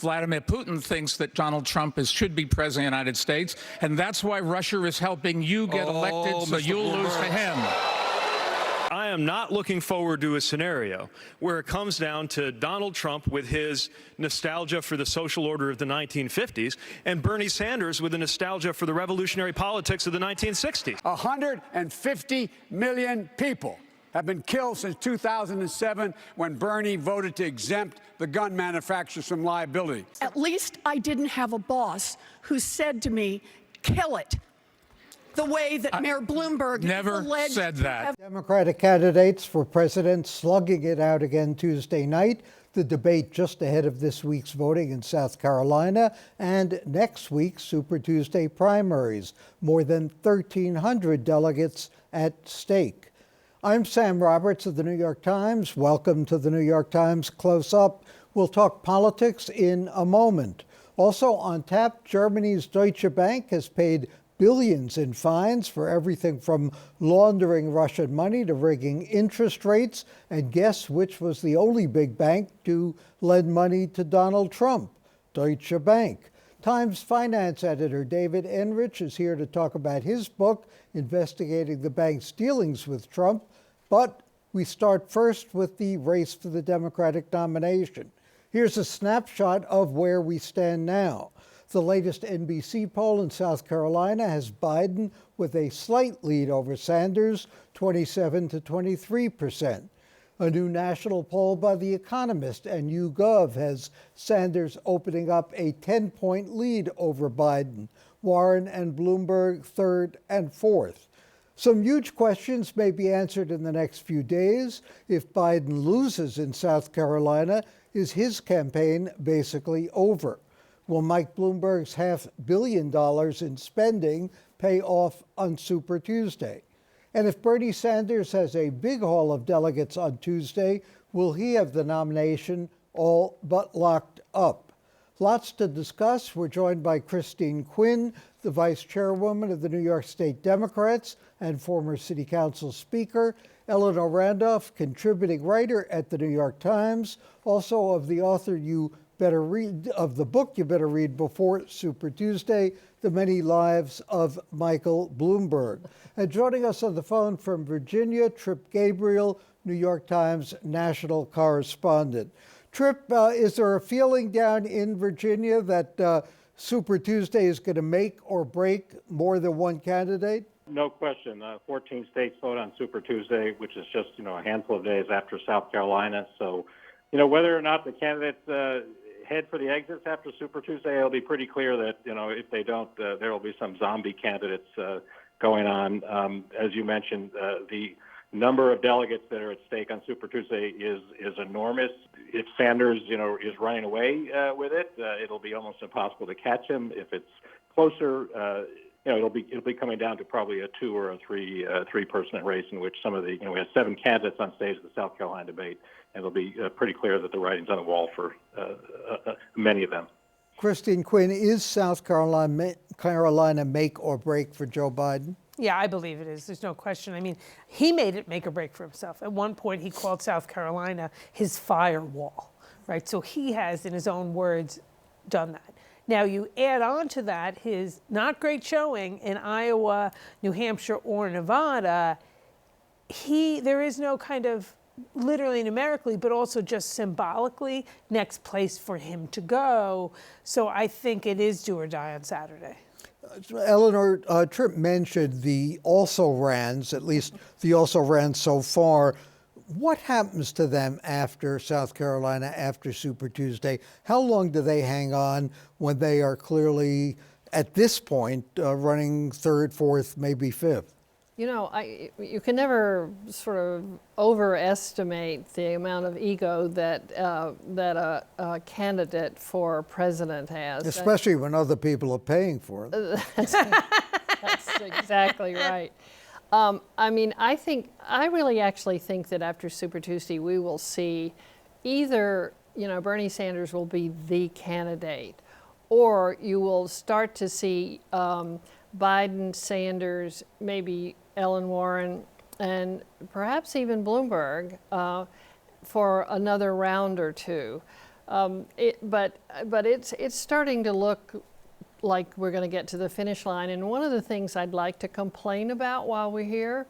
Vladimir Putin thinks that Donald Trump should be president of the United States, and that's why Russia is helping you get elected, so you'll lose to him. I am not looking forward to a scenario where it comes down to Donald Trump with his nostalgia for the social order of the 1950s and Bernie Sanders with the nostalgia for the revolutionary politics of the 1960s. 150 million people have been killed since 2007 when Bernie voted to exempt the gun manufacturers from liability. At least I didn't have a boss who said to me, kill it. The way that Mayor Bloomberg never said that. Democratic candidates for president slugging it out again Tuesday night. The debate just ahead of this week's voting in South Carolina and next week's Super Tuesday primaries. More than 1,300 delegates at stake. I'm Sam Roberts of the New York Times. Welcome to the New York Times Close Up. We'll talk politics in a moment. Also on tap, Germany's Deutsche Bank has paid billions in fines for everything from laundering Russian money to rigging interest rates. And guess which was the only big bank to lend money to Donald Trump? Deutsche Bank. Times finance editor David Enrich is here to talk about his book, investigating the bank's dealings with Trump. But we start first with the race for the Democratic nomination. Here's a snapshot of where we stand now. The latest NBC poll in South Carolina has Biden with a slight lead over Sanders, 27 to 23%. A new national poll by The Economist and YouGov has Sanders opening up a 10-point lead over Biden, Warren and Bloomberg third and fourth. Some huge questions may be answered in the next few days. If Biden loses in South Carolina, is his campaign basically over? Will Mike Bloomberg's $500 million in spending pay off on Super Tuesday? And if Bernie Sanders has a big haul of delegates on Tuesday, will he have the nomination all but locked up? Lots to discuss. We're joined by Christine Quinn, the vice chairwoman of the New York State Democrats and former city council speaker, Eleanor Randolph, contributing writer at the New York Times, also of the author of the book you better read before Super Tuesday, The Many Lives of Michael Bloomberg. And joining us on the phone from Virginia, Trip Gabriel, New York Times national correspondent. Trip, is there a feeling down in Virginia that Super Tuesday is going to make or break more than one candidate? No question. 14 states vote on Super Tuesday, which is just, a handful of days after South Carolina. So, whether or not the candidates head for the exits after Super Tuesday, it'll be pretty clear that, if they don't, there will be some zombie candidates going on. As you mentioned, the number of delegates that are at stake on Super Tuesday is enormous. If Sanders, is running away with it, it'll be almost impossible to catch him. If it's closer, it'll be coming down to probably a 2 or a 3 person race in which some of the, we have 7 candidates on stage at the South Carolina debate, and it'll be pretty clear that the writing's on the wall for many of them. Christine Quinn, is South Carolina make or break for Joe Biden? Yeah, I believe it is. There's no question. I mean, he made it make or break for himself. At one point, he called South Carolina his firewall, right? So he has, in his own words, done that. Now, you add on to that his not great showing in Iowa, New Hampshire, or Nevada. There is no kind of literally numerically, but also just symbolically, next place for him to go. So I think it is do or die on Saturday. Eleanor, Tripp mentioned the also-rans, at least the also-rans so far. What happens to them after South Carolina, after Super Tuesday? How long do they hang on when they are clearly, at this point, running third, fourth, maybe fifth? You can never sort of overestimate the amount of ego that a candidate for president has. Especially when other people are paying for it. That's exactly right. I really actually think that after Super Tuesday, we will see either, Bernie Sanders will be the candidate, or you will start to see Biden, Sanders, maybe Ellen Warren, and perhaps even Bloomberg for another round or two. But it's starting to look like we're going to get to the finish line. And one of the things I'd like to complain about while we're here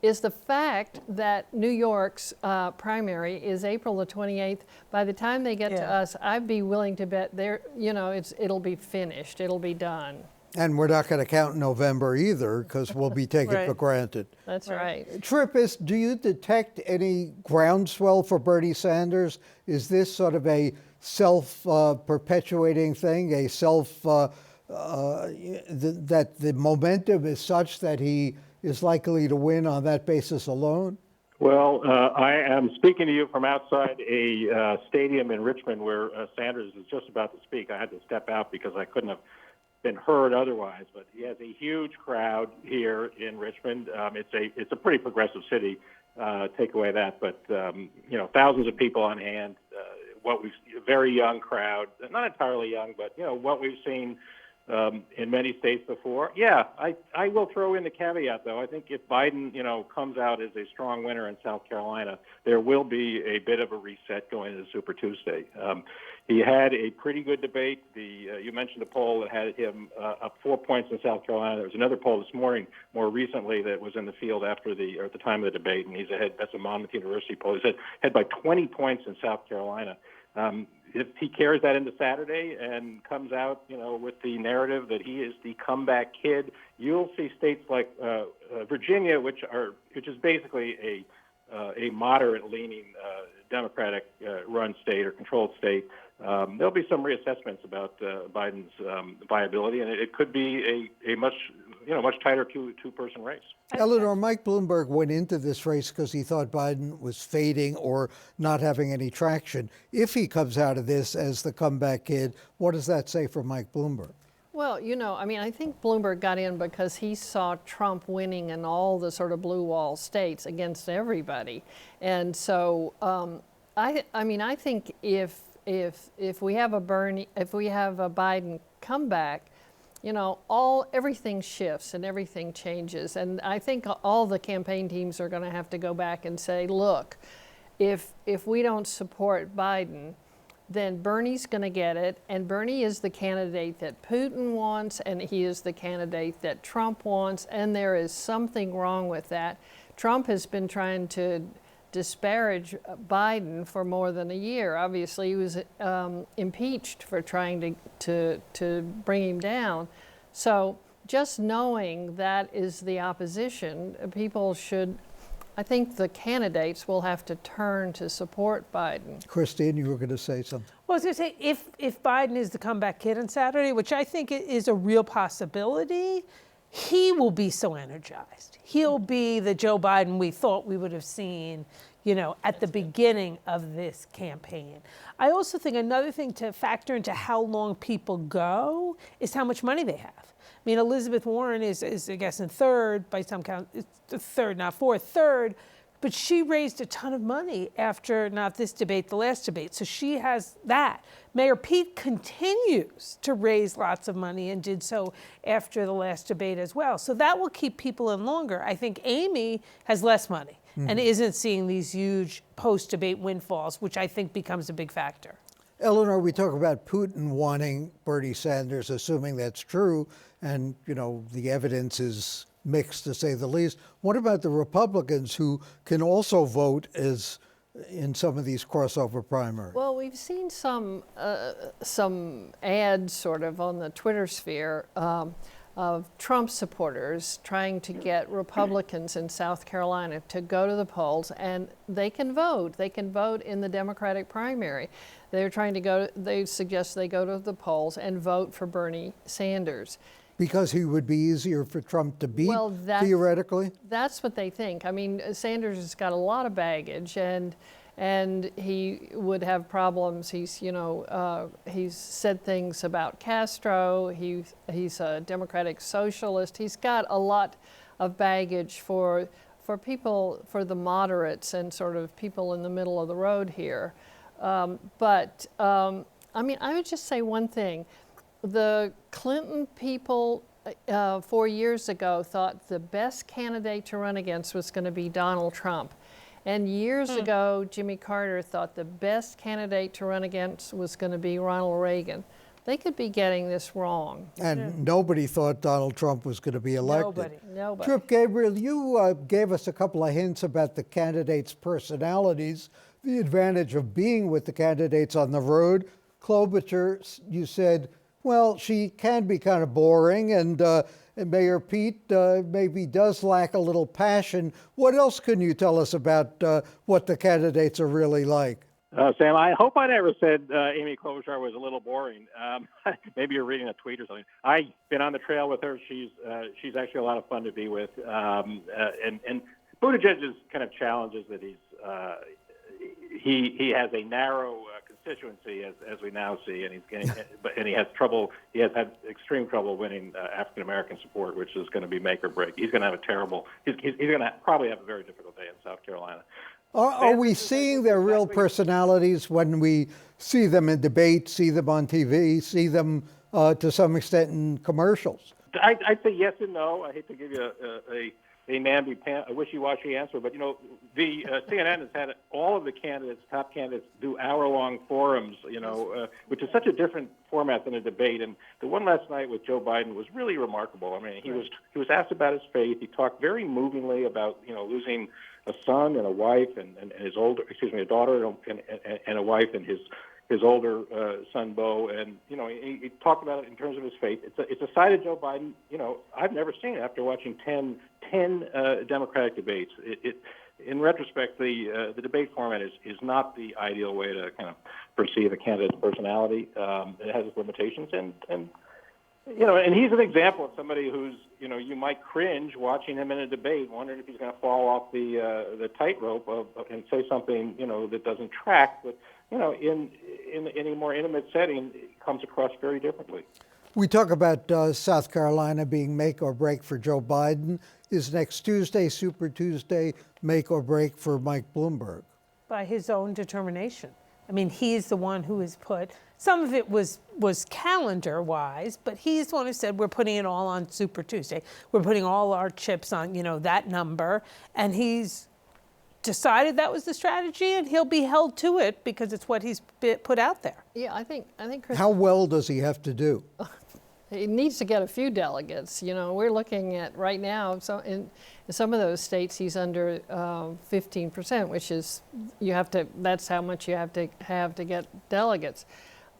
is the fact that New York's primary is April the 28th. By the time they get to us, I'd be willing to bet it'll be finished, it'll be done. And we're not going to count November either, because we'll be taken for granted. That's right. Trippis, do you detect any groundswell for Bernie Sanders? Is this sort of a self-perpetuating thing, that the momentum is such that he is likely to win on that basis alone? Well, I am speaking to you from outside a stadium in Richmond where Sanders is just about to speak. I had to step out because I couldn't have been heard otherwise, but he has a huge crowd here in Richmond. It's a pretty progressive city, take away that, but thousands of people on hand. A very young crowd, not entirely young, but what we've seen in many states before. Yeah, I will throw in the caveat though. I think if Biden comes out as a strong winner in South Carolina, there will be a bit of a reset going into Super Tuesday. He had a pretty good debate. You mentioned a poll that had him up 4 points in South Carolina. There was another poll this morning, more recently, that was in the field at the time of the debate, and he's ahead. That's a Monmouth University poll. He's ahead by 20 points in South Carolina. If he carries that into Saturday and comes out, with the narrative that he is the comeback kid, you'll see states like Virginia, which is basically a moderate-leaning Democratic run state or controlled state. There'll be some reassessments about Biden's viability, and it could be a much tighter two-person race. Eleanor, Mike Bloomberg went into this race because he thought Biden was fading or not having any traction. If he comes out of this as the comeback kid, what does that say for Mike Bloomberg? Well, I think Bloomberg got in because he saw Trump winning in all the sort of blue wall states against everybody. And so I think if we have a Biden comeback, everything shifts and everything changes. And I think all the campaign teams are going to have to go back and say, look, if we don't support Biden, then Bernie's going to get it. And Bernie is the candidate that Putin wants, and he is the candidate that Trump wants. And there is something wrong with that. Trump has been trying to disparage Biden for more than a year. Obviously, he was impeached for trying to bring him down. So just knowing that is the opposition, I think the candidates will have to turn to support Biden. Christine, you were going to say something. Well, I was going to say, if Biden is the comeback kid on Saturday, which I think is a real possibility, he will be so energized. He'll be the Joe Biden we thought we would have seen, at the beginning of this campaign. I also think another thing to factor into how long people go is how much money they have. I mean, Elizabeth Warren is I guess, in third, by some count, it's the third, not fourth, third, but she raised a ton of money after not this debate, the last debate. So she has that. Mayor Pete continues to raise lots of money and did so after the last debate as well. So that will keep people in longer. I think Amy has less money and isn't seeing these huge post-debate windfalls, which I think becomes a big factor. Eleanor, we talk about Putin wanting Bernie Sanders, assuming that's true, and, the evidence is mixed, to say the least. What about the Republicans who can also vote as in some of these crossover primaries? Well, we've seen some ads sort of on the Twitter sphere of Trump supporters trying to get Republicans in South Carolina to go to the polls, and they can vote. They can vote in the Democratic primary. They suggest they go to the polls and vote for Bernie Sanders. Because he would be easier for Trump to beat, theoretically? That's what they think. I mean, Sanders has got a lot of baggage, and he would have problems. He's said things about Castro. He's a democratic socialist. He's got a lot of baggage for people, for the moderates and sort of people in the middle of the road here. I would just say one thing. The Clinton people 4 years ago thought the best candidate to run against was going to be Donald Trump. And years ago, Jimmy Carter thought the best candidate to run against was going to be Ronald Reagan. They could be getting this wrong. And nobody thought Donald Trump was going to be elected. Nobody. Trip Gabriel, you gave us a couple of hints about the candidates' personalities, the advantage of being with the candidates on the road. Klobuchar, you said, well, she can be kind of boring, and Mayor Pete maybe does lack a little passion. What else can you tell us about what the candidates are really like? Sam, I hope I never said Amy Klobuchar was a little boring. Maybe you're reading a tweet or something. I've been on the trail with her. She's actually a lot of fun to be with. And Buttigieg's kind of challenges that he has a narrow constituency, as we now see, and he has trouble. He has had extreme trouble winning African American support, which is going to be make or break. He's going to have a terrible. He's going to probably have a very difficult day in South Carolina. Are we seeing their real personalities when we see them in debate, see them on TV, see them to some extent in commercials? I'd say yes and no. I hate to give you a wishy-washy answer, but the CNN has had all of the top candidates, do hour-long forums, which is such a different format than a debate. And the one last night with Joe Biden was really remarkable. I mean, he was asked about his faith. He talked very movingly about losing a son and a wife and a daughter and a wife and his older son Bo, and he talked about it in terms of his faith. It's a side of Joe Biden I've never seen after watching 10 Democratic debates. In retrospect, the debate format is not the ideal way to kind of perceive a candidate's personality. It has its limitations, and he's an example of somebody who's you might cringe watching him in a debate, wondering if he's going to fall off the tightrope and say something that doesn't track, but in a more intimate setting, it comes across very differently. We talk about South Carolina being make or break for Joe Biden. Is next Tuesday, Super Tuesday, make or break for Mike Bloomberg? By his own determination. I mean, he's the one who has put, some of it was calendar-wise, but he's the one who said, we're putting it all on Super Tuesday. We're putting all our chips on, that number. And he's decided that was the strategy, and he'll be held to it because it's what he's put out there. Yeah, I think Chris, how well does he have to do? he needs to get a few delegates. We're looking at right now, so in some of those states, he's under 15%, which is, that's how much you have to get delegates.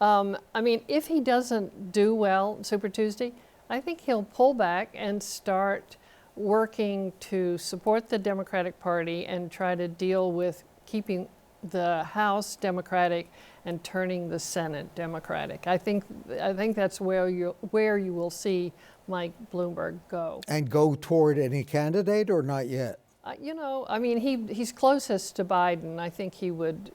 I mean, if he doesn't do well Super Tuesday, I think he'll pull back and start working to support the Democratic Party and try to deal with keeping the House Democratic and turning the Senate Democratic. I think that's where you will see Mike Bloomberg go. And go toward any candidate or not yet? I mean, he's closest to Biden. I think he would.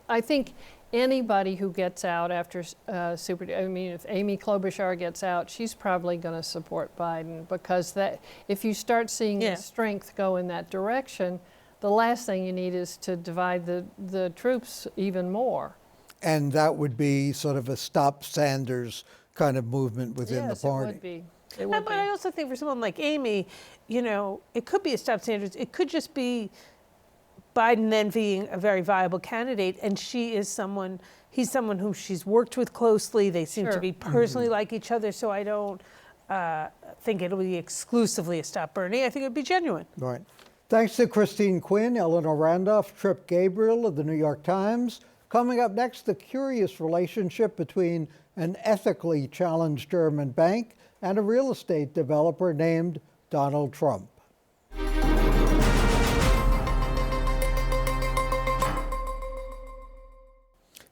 I think anybody who gets out after if Amy Klobuchar gets out, she's probably going to support Biden, because if you start seeing the strength go in that direction, the last thing you need is to divide the troops even more. And that would be sort of a stop Sanders kind of movement within the party. Yes, it would be. It would But be. I also think for someone like Amy, it could be a stop Sanders. It could just be Biden then being a very viable candidate, and he's someone who she's worked with closely. They seem to be personally like each other, so I don't think it'll be exclusively a stop Bernie. I think it'd be genuine. Right. Thanks to Christine Quinn, Eleanor Randolph, Trip Gabriel of the New York Times. Coming up next, the curious relationship between an ethically challenged German bank and a real estate developer named Donald Trump.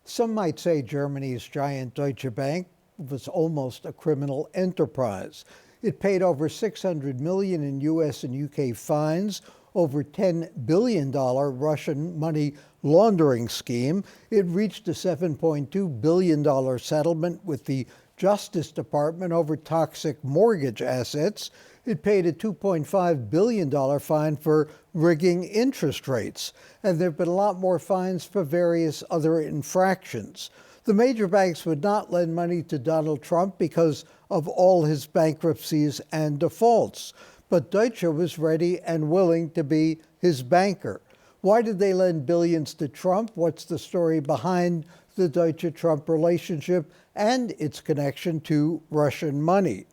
Some might say Germany's giant Deutsche Bank was almost a criminal enterprise. It paid over $600 million in U.S. and U.K. fines, over $10 billion Russian money laundering scheme. It reached a $7.2 billion settlement with the Justice Department over toxic mortgage assets. It paid a $2.5 billion fine for rigging interest rates. And there have been a lot more fines for various other infractions. The major banks would not lend money to Donald Trump because of all his bankruptcies and defaults. But Deutsche was ready and willing to be his banker. Why did they lend billions to Trump? What's the story behind the Deutsche-Trump relationship and its connection to Russian money?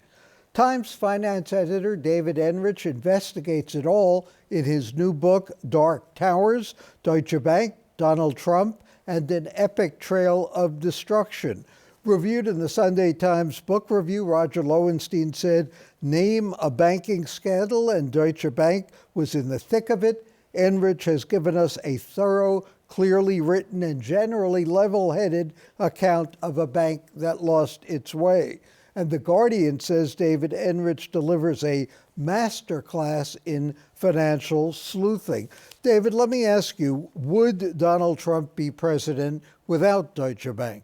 Times finance editor David Enrich investigates it all in his new book, Dark Towers, Deutsche Bank, Donald Trump, and an Epic Trail of Destruction. Reviewed in the Sunday Times Book Review, Roger Lowenstein said, name a banking scandal, and Deutsche Bank was in the thick of it. Enrich has given us a thorough, clearly written, and generally level-headed account of a bank that lost its way. And The Guardian says David Enrich delivers a masterclass in financial sleuthing. David, let me ask you, would Donald Trump be president without Deutsche Bank?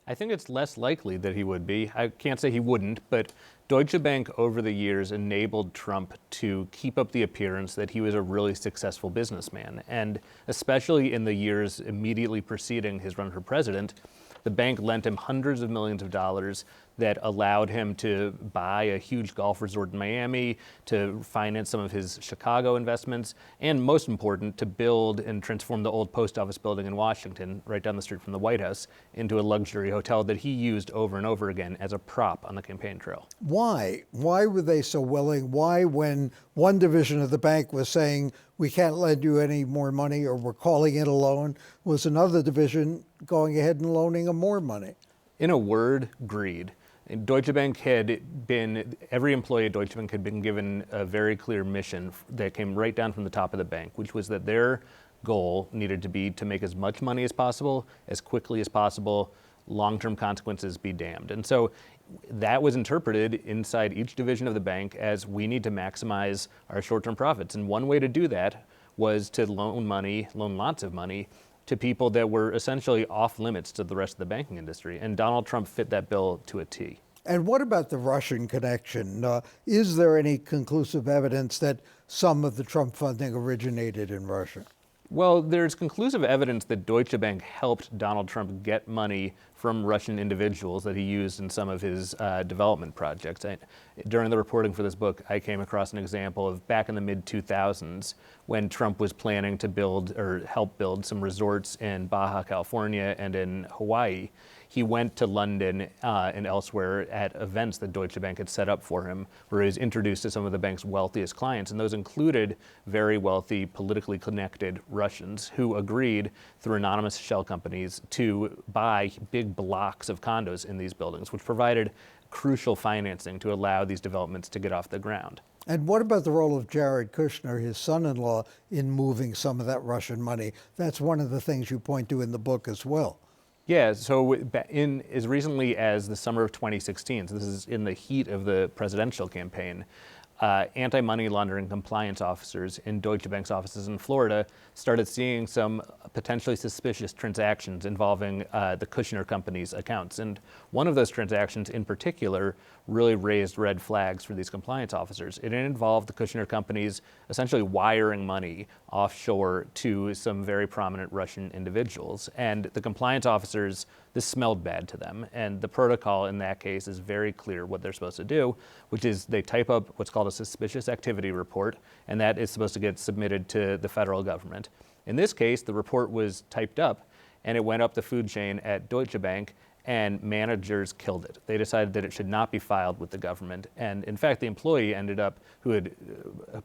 I think it's less likely that he would be. I can't say he wouldn't, but Deutsche Bank over the years enabled Trump to keep up the appearance that he was a really successful businessman. And especially in the years immediately preceding his run for president, the bank lent him hundreds of millions of dollars that allowed him to buy a huge golf resort in Miami, to finance some of his Chicago investments, and most important, to build and transform the old post office building in Washington, right down the street from the White House, into a luxury hotel that he used over and over again as a prop on the campaign trail. Why? Why were they so willing? Why, when one division of the bank was saying, we can't lend you any more money, or we're calling it a loan, was another division going ahead and loaning him more money? In a word, greed. And Deutsche Bank every employee at Deutsche Bank had been given a very clear mission that came right down from the top of the bank, which was that their goal needed to be to make as much money as possible, as quickly as possible, long-term consequences be damned. And so that was interpreted inside each division of the bank as we need to maximize our short-term profits. And one way to do that was to loan lots of money, to people that were essentially off limits to the rest of the banking industry. And Donald Trump fit that bill to a T. And what about the Russian connection? Is there any conclusive evidence that some of the Trump funding originated in Russia? Well, there's conclusive evidence that Deutsche Bank helped Donald Trump get money from Russian individuals that he used in some of his development projects. During the reporting for this book, I came across an example of back in the mid-2000s when Trump was planning to build or help build some resorts in Baja California and in Hawaii. He went to London and elsewhere at events that Deutsche Bank had set up for him, where he was introduced to some of the bank's wealthiest clients, and those included very wealthy, politically connected Russians who agreed through anonymous shell companies to buy big blocks of condos in these buildings, which provided crucial financing to allow these developments to get off the ground. And what about the role of Jared Kushner, his son-in-law, in moving some of that Russian money? That's one of the things you point to in the book as well. Yeah, so as recently as the summer of 2016, so this is in the heat of the presidential campaign, anti-money laundering compliance officers in Deutsche Bank's offices in Florida started seeing some potentially suspicious transactions involving the Kushner company's accounts. And one of those transactions in particular really raised red flags for these compliance officers. It involved the Kushner companies essentially wiring money offshore to some very prominent Russian individuals. And the compliance officers, this smelled bad to them. And the protocol in that case is very clear what they're supposed to do, which is they type up what's called a suspicious activity report, and that is supposed to get submitted to the federal government. In this case, the report was typed up, and it went up the food chain at Deutsche Bank, and managers killed it. They decided that it should not be filed with the government. And in fact, the employee who had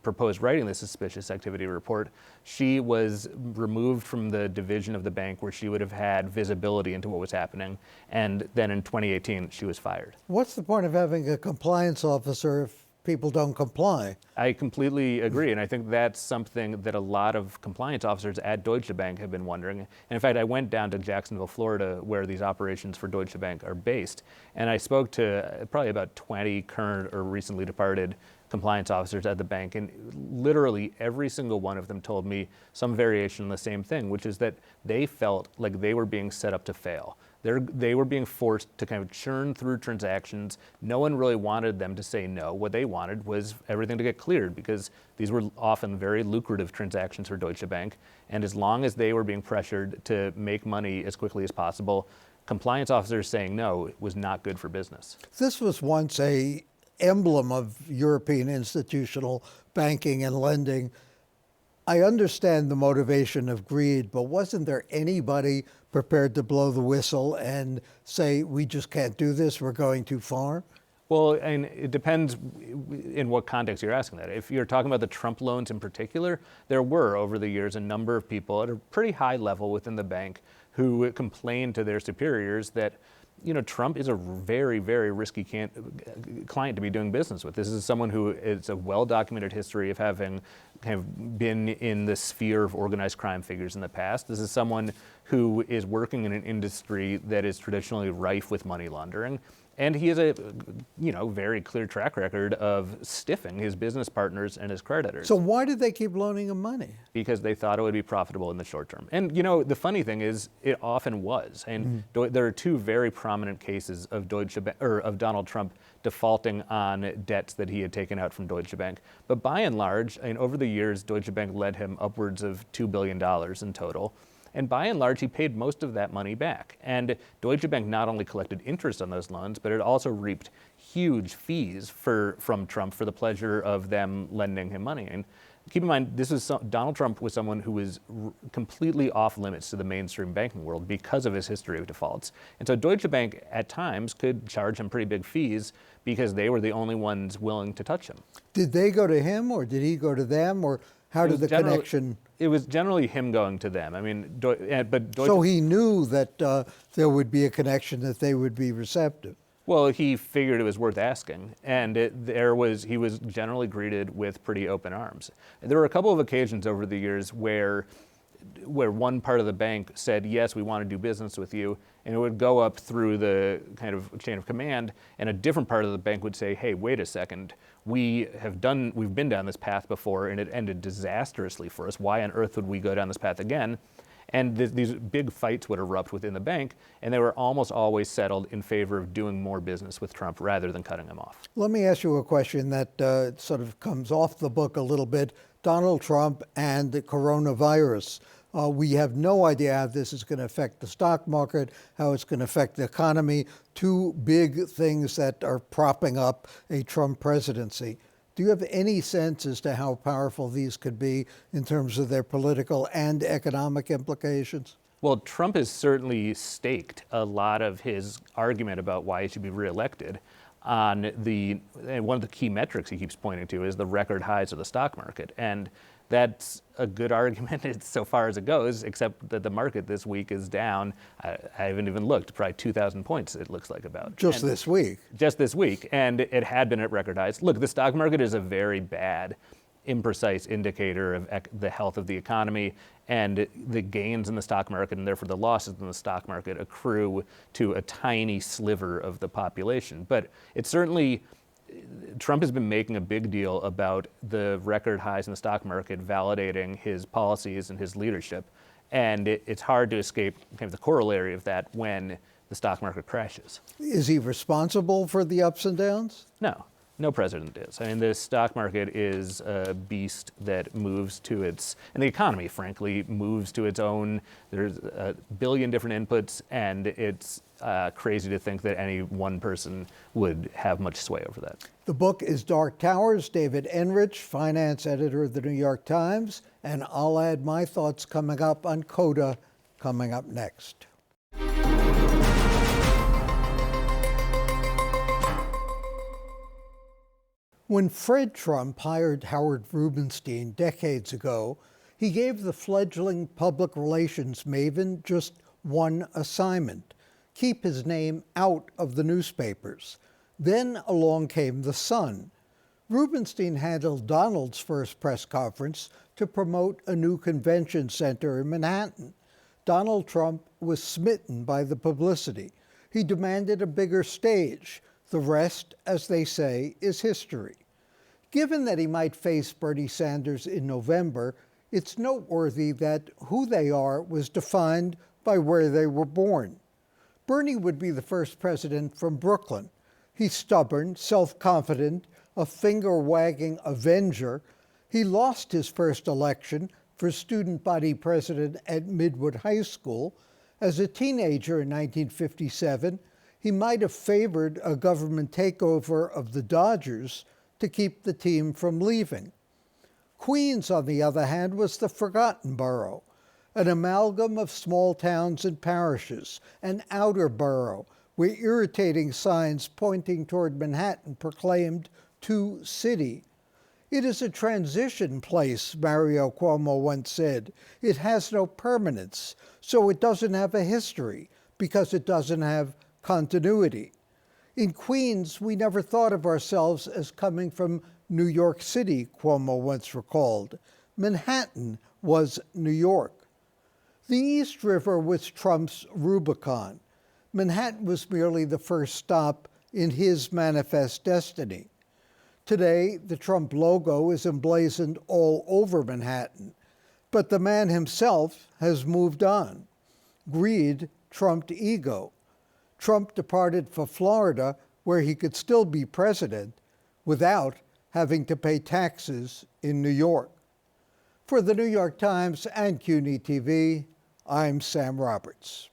proposed writing the suspicious activity report, she was removed from the division of the bank where she would have had visibility into what was happening. And then in 2018, she was fired. What's the point of having a compliance officer if people don't comply? I completely agree, and I think that's something that a lot of compliance officers at Deutsche Bank have been wondering. And in fact, I went down to Jacksonville, Florida, where these operations for Deutsche Bank are based, and I spoke to probably about 20 current or recently departed compliance officers at the bank, and literally every single one of them told me some variation on the same thing, which is that they felt like they were being set up to fail. They were being forced to kind of churn through transactions. No one really wanted them to say no. What they wanted was everything to get cleared, because these were often very lucrative transactions for Deutsche Bank. And as long as they were being pressured to make money as quickly as possible, compliance officers saying no was not good for business. This was once an emblem of European institutional banking and lending. I understand the motivation of greed, but wasn't there anybody prepared to blow the whistle and say, we just can't do this, we're going too far? Well, and it depends in what context you're asking that. If you're talking about the Trump loans in particular, there were over the years a number of people at a pretty high level within the bank who complained to their superiors that, you know, Trump is a very, very risky client to be doing business with. This is someone who is a well-documented history of having kind of been in the sphere of organized crime figures in the past. This is someone who is working in an industry that is traditionally rife with money laundering. And he has a, you know, very clear track record of stiffing his business partners and his creditors. So why did they keep loaning him money? Because they thought it would be profitable in the short term. And, you know, the funny thing is, it often was. And there are two very prominent cases of of Donald Trump defaulting on debts that he had taken out from Deutsche Bank. But by and large, and over the years, Deutsche Bank lent him upwards of $2 billion in total. And by and large, he paid most of that money back. And Deutsche Bank not only collected interest on those loans, but it also reaped huge fees from Trump for the pleasure of them lending him money. And keep in mind, Donald Trump was someone who was completely off limits to the mainstream banking world because of his history of defaults. And so Deutsche Bank at times could charge him pretty big fees because they were the only ones willing to touch him. Did they go to him, or did he go to them, or how did the connection? It was generally him going to them. I mean, So he knew that there would be a connection, that they would be receptive. Well, he figured it was worth asking, and he was generally greeted with pretty open arms. There were a couple of occasions over the years where one part of the bank said, yes, we want to do business with you, and it would go up through the kind of chain of command, and a different part of the bank would say, hey, wait a second, we've been down this path before, and it ended disastrously for us. Why on earth would we go down this path again? And these big fights would erupt within the bank, and they were almost always settled in favor of doing more business with Trump rather than cutting him off. Let me ask you a question that sort of comes off the book a little bit. Donald Trump and the coronavirus. We have no idea how this is going to affect the stock market, how it's going to affect the economy. Two big things that are propping up a Trump presidency. Do you have any sense as to how powerful these could be in terms of their political and economic implications? Well, Trump has certainly staked a lot of his argument about why he should be reelected on and one of the key metrics he keeps pointing to is the record highs of the stock market. And that's a good argument so far as it goes, except that the market this week is down. I haven't even looked, probably 2,000 points it looks like about. Just this week. Just this week, and it had been at record highs. Look, the stock market is a very bad, imprecise indicator of the health of the economy, and the gains in the stock market and therefore the losses in the stock market accrue to a tiny sliver of the population. But it's certainly, Trump has been making a big deal about the record highs in the stock market validating his policies and his leadership. And it's hard to escape kind of the corollary of that when the stock market crashes. Is he responsible for the ups and downs? No president is. I mean, the stock market is a beast that moves to its, and the economy, frankly, moves to its own. There's a billion different inputs, and it's crazy to think that any one person would have much sway over that. The book is Dark Towers. David Enrich, finance editor of the New York Times, and I'll add my thoughts coming up on CODA coming up next. When Fred Trump hired Howard Rubenstein decades ago, he gave the fledgling public relations maven just one assignment: keep his name out of the newspapers. Then along came the Sun. Rubenstein handled Donald's first press conference to promote a new convention center in Manhattan. Donald Trump was smitten by the publicity. He demanded a bigger stage. The rest, as they say, is history. Given that he might face Bernie Sanders in November, it's noteworthy that who they are was defined by where they were born. Bernie would be the first president from Brooklyn. He's stubborn, self-confident, a finger-wagging avenger. He lost his first election for student body president at Midwood High School. As a teenager in 1957, he might have favored a government takeover of the Dodgers to keep the team from leaving. Queens, on the other hand, was the forgotten borough, an amalgam of small towns and parishes, an outer borough where irritating signs pointing toward Manhattan proclaimed to city. It is a transition place, Mario Cuomo once said. It has no permanence, so it doesn't have a history because it doesn't have continuity. In Queens, we never thought of ourselves as coming from New York City, Cuomo once recalled. Manhattan was New York. The East River was Trump's Rubicon. Manhattan was merely the first stop in his manifest destiny. Today, the Trump logo is emblazoned all over Manhattan, but the man himself has moved on. Greed trumped ego. Trump departed for Florida, where he could still be president without having to pay taxes in New York. For the New York Times and CUNY TV, I'm Sam Roberts.